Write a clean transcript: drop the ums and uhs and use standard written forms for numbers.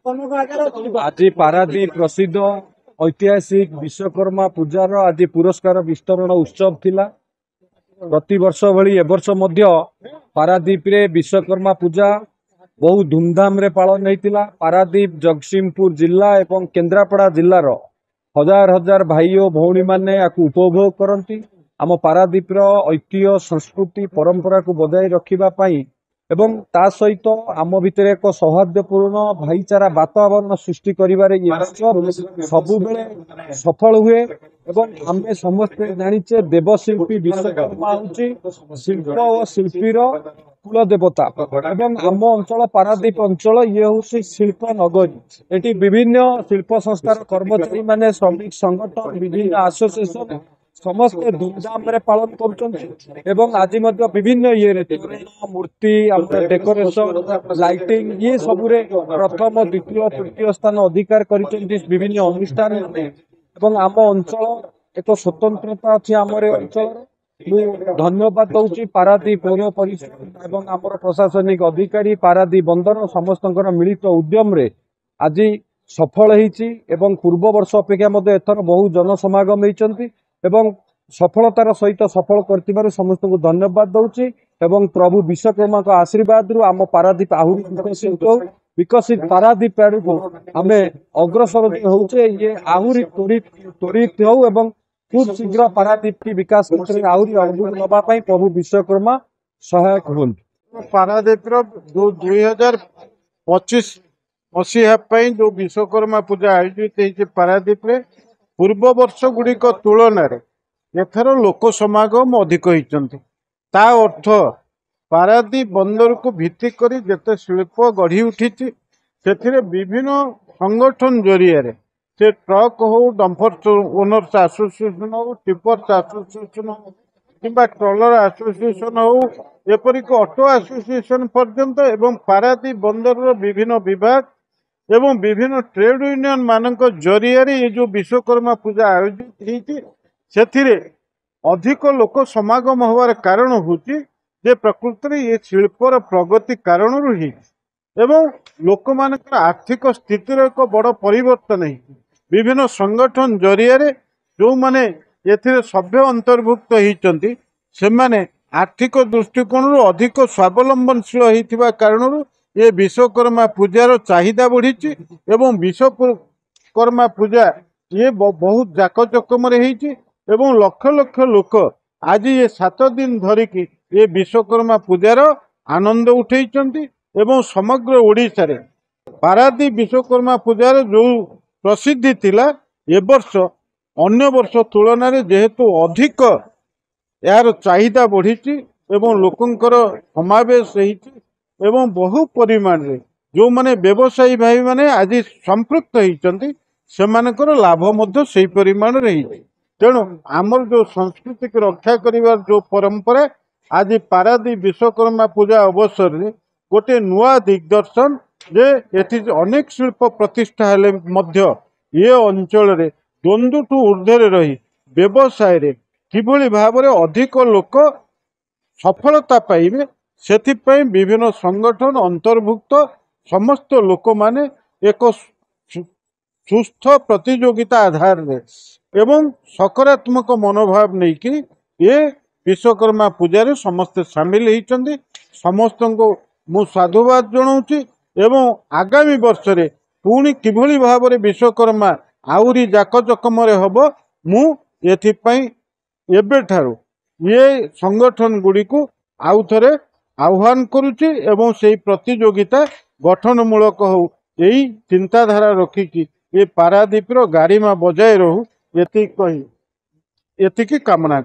आज पारादीप प्रसिद्ध ऐतिहासिक विश्वकर्मा पूजार आज पुरस्कार वितरण उत्सव थिला। प्रति वर्ष भली ए वर्ष मध्य पारादीप रे विश्वकर्मा पूजा बहु धूमधाम रे पालन होइतिला। पारादीप जगतसिंहपुर जिला एवं केन्द्रापड़ा जिलार हजार हजार भाई और भौणी माने याकू उपभोग करती। आम पारादीप ऐतिह्य संस्कृति परंपरा को बजाय रखिबा पई एवं ता सहित आम भितर एक सौहार्दपूर्ण भाईचारा वातावरण सृष्टि करिबारे सबु बेले सफल हुए। एवं आमे समस्ते जानिचे देवशिल्पी विश्वकर्मा होची शिल्प और शिल्पीर कुल देवता एवं आम अंचल पारादीप अंचल ये हूँ शिल्प नगरी। एटी विभिन्न शिल्प संस्थार कर्मचारी माने श्रमिक संगठन विभिन्न एसोसिएशन समस्ते धूमधाम रे पालन कर। आज विभिन्न ये मूर्ति डेकोरेशन लाइटिंग ये सबुरे प्रथम द्वितीय तृतीय स्थान अधिकार कर विभिन्न अनुष्ठान एवं आम अंचल एक स्वतंत्रता अच्छी आम अंचल। धन्यवाद दूसरी पारादीप पौर परिषद एवं आम प्रशासनिक अधिकारी पारादीप बंदर समस्त मिलित उद्यम रे आज सफल होती। पूर्व वर्ष अपेक्षा एथर बहु जनसमागम होती एवं सफलतार सहित सफल कर समस्त को धन्यवाद दूसरी। प्रभु विश्वकर्मा का आशीर्वाद रु आम पारादीप आहरी विकसित पारादीप आड़क आम अग्रसर होचे ये आहरी त्वरित हो खूब शीघ्र पारादीप की विकास क्षेत्र में आहरी अग्रसर नापी प्रभु विश्वकर्मा सहायक हो। पारादीप 2025 मसीहा जो विश्वकर्मा पूजा आयोजित होती पारादीप रे पूर्व वर्ष गुड़िक तुलन एथर लोक समागम अधिक होती। ता अर्थ पारादीप बंदर को भित्ति करी जेते शिल्प गढ़ी उठी से विभिन्न संगठन जरिया से ट्रक हो डंपर ओनर्स एसोसिएशन हो टिपर्स एसोसिएशन हो कि ट्रलर एसोसिएशन हो एपरिक ऑटो एसोसिएशन पर्यंत एवं पारादीप बंदर विभिन्न विभाग एवं विभिन्न ट्रेड यूनियन मानक जरिया ये जो विश्वकर्मा पूजा आयोजित होती अधिक लोक समागम होवार कारण होची जे प्रकृति में ये शिल्पर प्रगति कारण एवं लोक मान आर्थिक स्थितिर एक बड़ परिवर्तन है। विभिन्न संगठन जरिया जो माने एथिरे सभ्य अंतर्भुक्त होती से माने आर्थिक दृष्टिकोण अधिक स्वावलंबनशील होइथिबा कारणरू ये विश्वकर्मा पूजार चाहिदा बढ़ी एवं विश्वकर्मा पूजा ये बहुत जाकजकम एवं लक्ष लक्ष लोक आज ये 7 दिन धरिकी ये विश्वकर्मा पूजार आनंद उठेइचंती एवं समग्र ओडिशा रे पारादीप विश्वकर्मा पूजार जो प्रसिद्धि थिला ए वर्ष अन्य वर्ष तुलन में जेहेतु अधिक यार चाहिदा बढ़ी एवं लोकंकर समावेश एवं बहु परिमाण रे जो माने व्यवसायी भाई माने आज संपृक्त होती से लाभ मध्य से परिमाण रे। तेणु आमर जो संस्कृति की रक्षा करिवार जो परंपरा आज पारादीप विश्वकर्मा पूजा अवसर रे गोटे नुआ दिग्दर्शन जे एथि अनेक शिल्प प्रतिष्ठा हेले मध्य ये अंचल रे द्वंद्वठू ऊर्ध्वे रही व्यवसाय रे किभली भाव रे अधिक लोक सफलता पाइबे सेथिपाई विभिन्न संगठन अंतर्भुक्त समस्त लोक माने एक सुस्थ प्रतियोगिता आधार रे एवं सकारात्मक मनोभाव नहीं कि ये विश्वकर्मा पूजा समस्ते सामिल होती। समस्त को मु साधुवाद जनाऊँगी एवं आगामी वर्ष रे पुणी किभली भाव रे विश्वकर्मा आउरी जाकजकम हम मु एथिपाई एबेठारु ये संगठन गुड़ी को आउ थरे आह्वान करुच्ची एवं से प्रतियोगिता गठनमूलक हो यही चिंताधारा रखिकी ये पारादीप गारिमा बजाय रहू एति कामना।